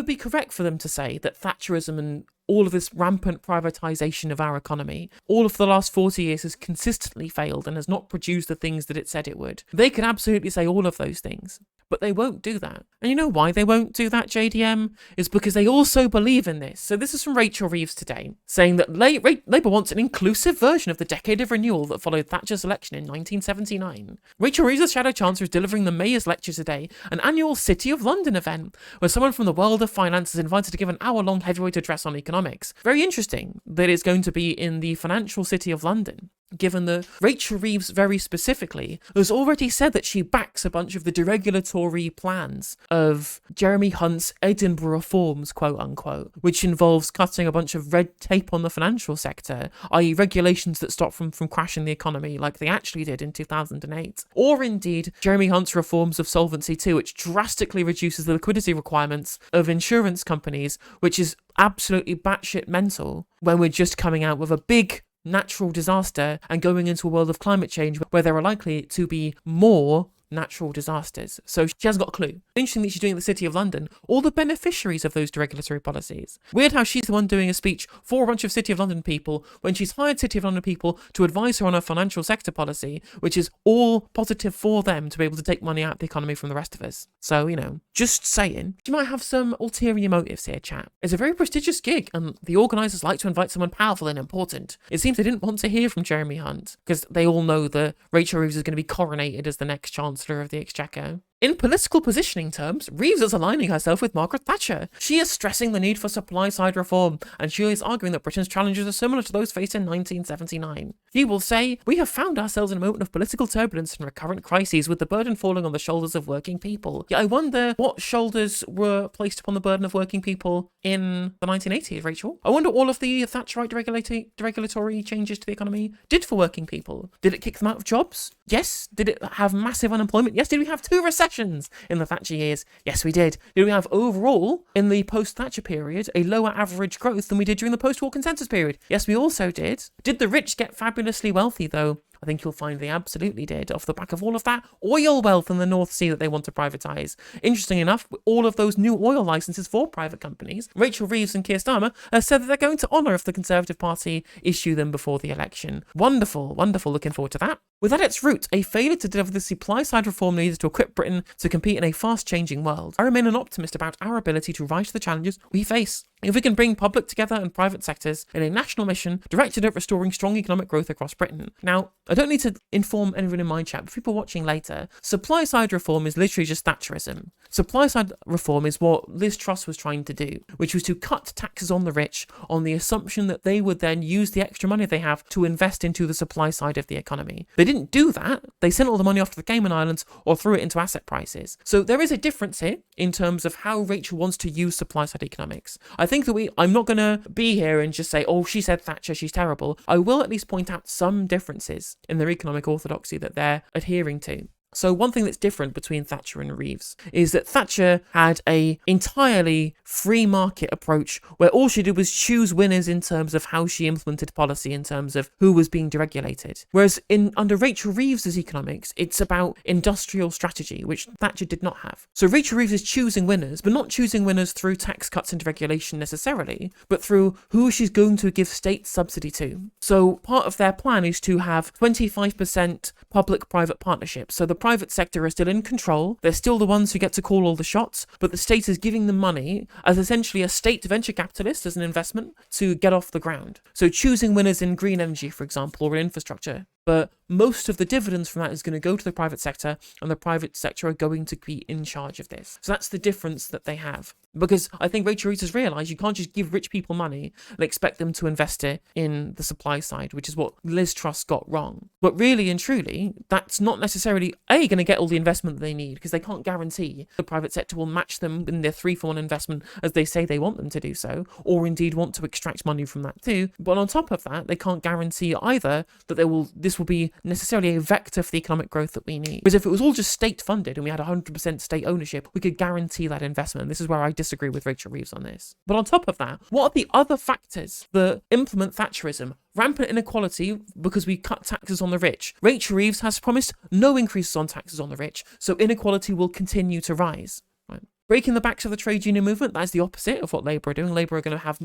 would be correct for them to say that Thatcherism and all of this rampant privatisation of our economy, all of the last 40 years has consistently failed and has not produced the things that it said it would. They could absolutely say all of those things, but they won't do that. And you know why they won't do that, JDM? Is because they also believe in this. So this is from Rachel Reeves today, saying that Labour wants an inclusive version of the decade of renewal that followed Thatcher's election in 1979. Rachel Reeves, as Shadow Chancellor, is delivering the Mayor's Lecture today, an annual City of London event, where someone from the world of finance is invited to give an hour-long heavyweight address on economics. Very interesting that it's going to be in the financial city of London, given that Rachel Reeves very specifically has already said that she backs a bunch of the deregulatory plans of Jeremy Hunt's Edinburgh reforms, quote-unquote, which involves cutting a bunch of red tape on the financial sector, i.e. regulations that stop from crashing the economy like they actually did in 2008. Or indeed, Jeremy Hunt's reforms of Solvency II, which drastically reduces the liquidity requirements of insurance companies, which is absolutely batshit mental when we're just coming out with a big natural disaster and going into a world of climate change where there are likely to be more natural disasters. So she hasn't got a clue. Interesting that she's doing the City of London, all the beneficiaries of those deregulatory policies. Weird how she's the one doing a speech for a bunch of City of London people when she's hired City of London people to advise her on her financial sector policy, which is all positive for them to be able to take money out of the economy from the rest of us. So, you know, just saying. She might have some ulterior motives here, chat. It's a very prestigious gig, and the organisers like to invite someone powerful and important. It seems they didn't want to hear from Jeremy Hunt, because they all know that Rachel Reeves is going to be coronated as the next Chancellor of the Exchequer. In political positioning terms, Reeves is aligning herself with Margaret Thatcher. She is stressing the need for supply-side reform, and she is arguing that Britain's challenges are similar to those faced in 1979. She will say, "We have found ourselves in a moment of political turbulence and recurrent crises, with the burden falling on the shoulders of working people." Yeah, I wonder what shoulders were placed upon the burden of working people in the 1980s, Rachel. I wonder all of the Thatcherite deregulatory changes to the economy did for working people. Did it kick them out of jobs? Yes. Did it have massive unemployment? Yes. Did we have 2 recessions in the Thatcher years? Yes, we did. Did we have overall, in the post-Thatcher period, a lower average growth than we did during the post-war consensus period? Yes, we also did. Did the rich get fabulously wealthy, though? I think you'll find they absolutely did, off the back of all of that oil wealth in the North Sea that they want to privatise. Interesting enough, all of those new oil licences for private companies, Rachel Reeves and Keir Starmer have said that they're going to honour if the Conservative Party issue them before the election. Wonderful, wonderful, looking forward to that. With at its root, a failure to deliver the supply-side reform needed to equip Britain to compete in a fast-changing world. I remain an optimist about our ability to rise to the challenges we face. If we can bring public together and private sectors in a national mission directed at restoring strong economic growth across Britain. Now, I don't need to inform anyone in my chat, but people watching later, supply-side reform is literally just Thatcherism. Supply-side reform is what Liz Truss was trying to do, which was to cut taxes on the rich on the assumption that they would then use the extra money they have to invest into the supply side of the economy. They didn't do that. They sent all the money off to the Cayman Islands or threw it into asset prices. So there is a difference here in terms of how Rachel wants to use supply-side economics. I think that I'm not going to be here and just say, oh, she said Thatcher, she's terrible. I will at least point out some differences in their economic orthodoxy that they're adhering to. So one thing that's different between Thatcher and Reeves is that Thatcher had a entirely free market approach where all she did was choose winners in terms of how she implemented policy, in terms of who was being deregulated. Whereas under Rachel Reeves's economics, it's about industrial strategy, which Thatcher did not have. So Rachel Reeves is choosing winners, but not choosing winners through tax cuts and deregulation necessarily, but through who she's going to give state subsidy to. So part of their plan is to have 25% public-private partnerships. So the private sector are still in control. They're still the ones who get to call all the shots, but the state is giving them money as essentially a state venture capitalist as an investment to get off the ground. So choosing winners in green energy, for example, or in infrastructure. But most of the dividends from that is going to go to the private sector, and the private sector are going to be in charge of this. So that's the difference that they have. Because I think Rachel Reeves has realised you can't just give rich people money and expect them to invest it in the supply side, which is what Liz Truss got wrong. But really and truly, that's not necessarily, going to get all the investment that they need, because they can't guarantee the private sector will match them in their 3-for-1 investment as they say they want them to do so, or indeed want to extract money from that too. But on top of that, they can't guarantee either that this will be necessarily a vector for the economic growth that we need. Because if it was all just state funded and we had 100% state ownership, we could guarantee that investment. And this is where I disagree with Rachel Reeves on this. But on top of that, what are the other factors that implement Thatcherism? Rampant inequality because we cut taxes on the rich. Rachel Reeves has promised no increases on taxes on the rich, so inequality will continue to rise. Right. Breaking the backs of the trade union movement, that's the opposite of what Labour are doing. Labour are going to have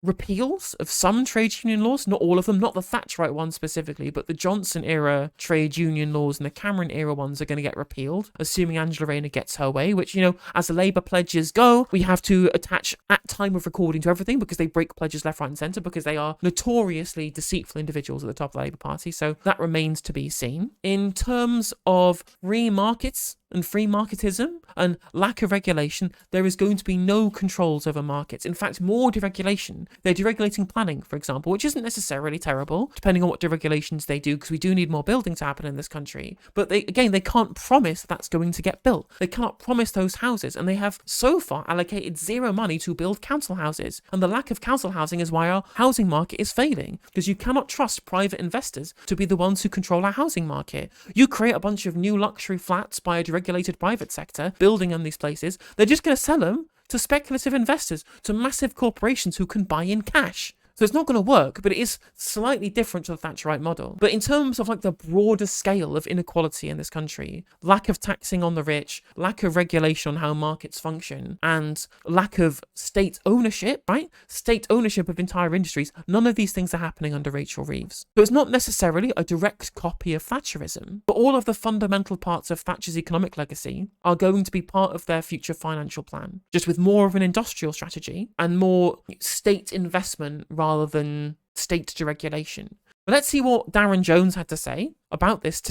repeals of some trade union laws, not all of them, not the Thatcherite ones specifically, but the Johnson era trade union laws and the Cameron era ones are going to get repealed, assuming Angela Rayner gets her way, which, as the Labour pledges go, we have to attach at time of recording to everything because they break pledges left, right and centre because they are notoriously deceitful individuals at the top of the Labour Party. So that remains to be seen. In terms of free markets and free marketism and lack of regulation, there is going to be no controls over markets. In fact, more deregulation. They're deregulating planning, for example, which isn't necessarily terrible, depending on what deregulations they do, because we do need more building to happen in this country. But they can't promise that's going to get built. They cannot promise those houses, and they have so far allocated zero money to build council houses. And the lack of council housing is why our housing market is failing, because you cannot trust private investors to be the ones who control our housing market. You create a bunch of new luxury flats by a deregulated private sector, building in these places, they're just going to sell them to speculative investors, to massive corporations who can buy in cash. So it's not going to work, but it is slightly different to the Thatcherite model. But in terms of the broader scale of inequality in this country, lack of taxing on the rich, lack of regulation on how markets function, and lack of state ownership, right? State ownership of entire industries, none of these things are happening under Rachel Reeves. So it's not necessarily a direct copy of Thatcherism, but all of the fundamental parts of Thatcher's economic legacy are going to be part of their future financial plan, just with more of an industrial strategy and more state investment rather than state deregulation. But let's see what Darren Jones had to say about this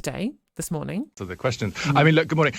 this morning. So the question, look, good morning.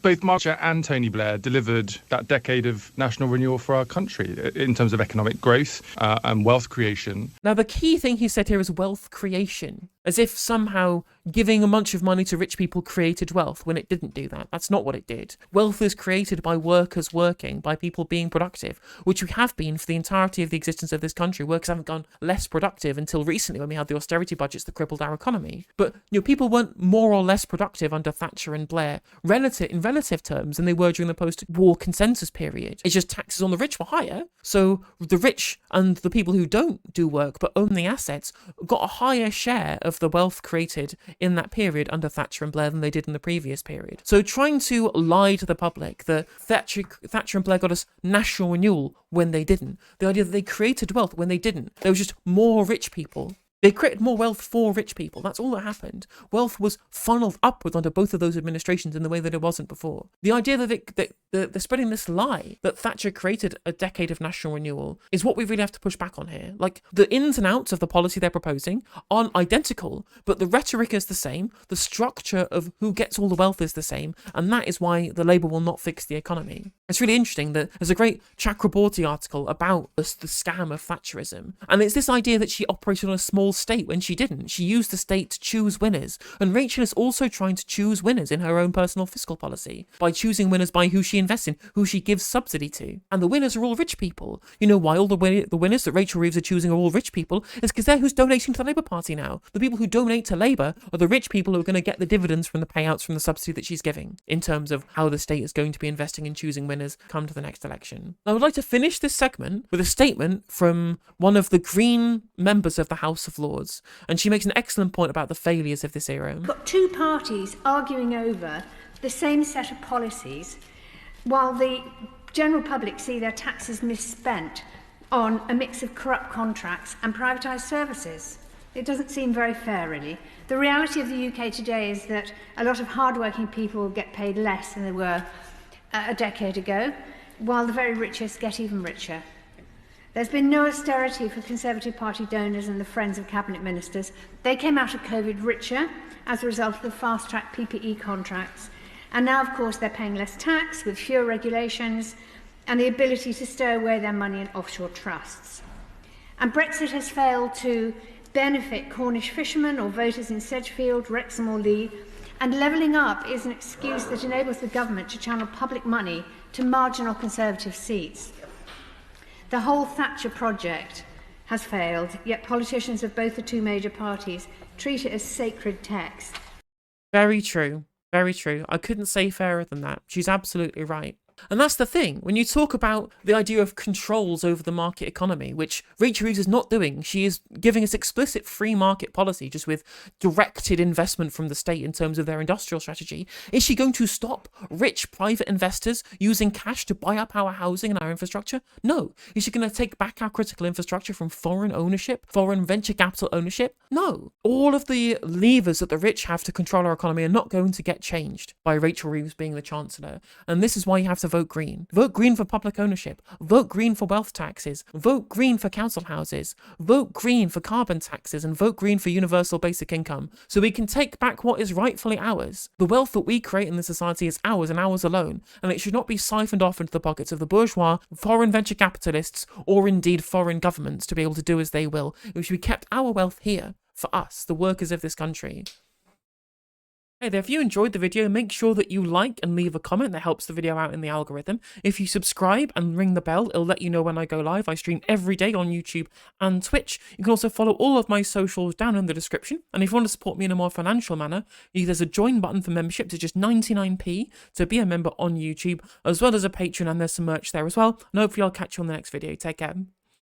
Both Mark and Tony Blair delivered that decade of national renewal for our country in terms of economic growth and wealth creation. Now, the key thing he said here is wealth creation, as if somehow giving a bunch of money to rich people created wealth, when it didn't do that. That's not what it did. Wealth is created by workers working, by people being productive, which we have been for the entirety of the existence of this country. Workers haven't gone less productive until recently when we had the austerity budgets that crippled our economy. But people weren't more or less productive under Thatcher and Blair in relative terms than they were during the post-war consensus period. It's just taxes on the rich were higher, so the rich and the people who don't do work but own the assets got a higher share of the wealth created in that period under Thatcher and Blair than they did in the previous period. So trying to lie to the public that Thatcher and Blair got us national renewal when they didn't, the idea that they created wealth when they didn't, there was just more rich people. They created more wealth for rich people. That's all that happened. Wealth was funneled upwards under both of those administrations in the way that it wasn't before. The idea that they're spreading this lie that Thatcher created a decade of national renewal is what we really have to push back on here. The ins and outs of the policy they're proposing aren't identical, but the rhetoric is the same. The structure of who gets all the wealth is the same, and that is why the Labour will not fix the economy. It's really interesting that there's a great Chakraborty article about the scam of Thatcherism, and it's this idea that she operated on a small state when she didn't. She used the state to choose winners, and Rachel is also trying to choose winners in her own personal fiscal policy by choosing winners by who she invests in, who she gives subsidy to, and the winners are all rich people. You know why all the winners that Rachel Reeves are choosing are all rich people? It's because they're who's donating to the Labour Party now. The people who donate to Labour are the rich people who are going to get the dividends from the payouts from the subsidy that she's giving, in terms of how the state is going to be investing in choosing winners come to the next election. I would like to finish this segment with a statement from one of the Green members of the House of Lords, and she makes an excellent point about the failures of this era. We've got two parties arguing over the same set of policies, while the general public see their taxes misspent on a mix of corrupt contracts and privatised services. It doesn't seem very fair, really. The reality of the UK today is that a lot of hard-working people get paid less than they were a decade ago, while the very richest get even richer. There's been no austerity for Conservative Party donors and the friends of Cabinet Ministers. They came out of COVID richer as a result of the fast-track PPE contracts. And now, of course, they're paying less tax with fewer regulations and the ability to stow away their money in offshore trusts. And Brexit has failed to benefit Cornish fishermen or voters in Sedgefield, Wrexham or Lee, and levelling up is an excuse that enables the government to channel public money to marginal Conservative seats. The whole Thatcher project has failed, yet politicians of both the two major parties treat it as sacred text. Very true. Very true. I couldn't say fairer than that. She's absolutely right. And that's the thing. When you talk about the idea of controls over the market economy, which Rachel Reeves is not doing, she is giving us explicit free market policy just with directed investment from the state in terms of their industrial strategy. Is she going to stop rich private investors using cash to buy up our housing and our infrastructure? No. Is she going to take back our critical infrastructure from foreign ownership, foreign venture capital ownership? No. All of the levers that the rich have to control our economy are not going to get changed by Rachel Reeves being the Chancellor. And this is why you have to vote green. Vote green for public ownership. Vote green for wealth taxes. Vote green for council houses. Vote green for carbon taxes, and vote green for universal basic income, so we can take back what is rightfully ours. The wealth that we create in this society is ours and ours alone, and it should not be siphoned off into the pockets of the bourgeois, foreign venture capitalists, or indeed foreign governments to be able to do as they will. It should be kept our wealth here for us, the workers of this country. Hey there, if you enjoyed the video, make sure that you like and leave a comment. That helps the video out in the algorithm. If you subscribe and ring the bell, it'll let you know when I go live. I stream every day on YouTube and Twitch. You can also follow all of my socials down in the description. And if you want to support me in a more financial manner, there's a join button for memberships. It's just 99p to be a member on YouTube, as well as a Patreon, and there's some merch there as well. And hopefully I'll catch you on the next video. Take care.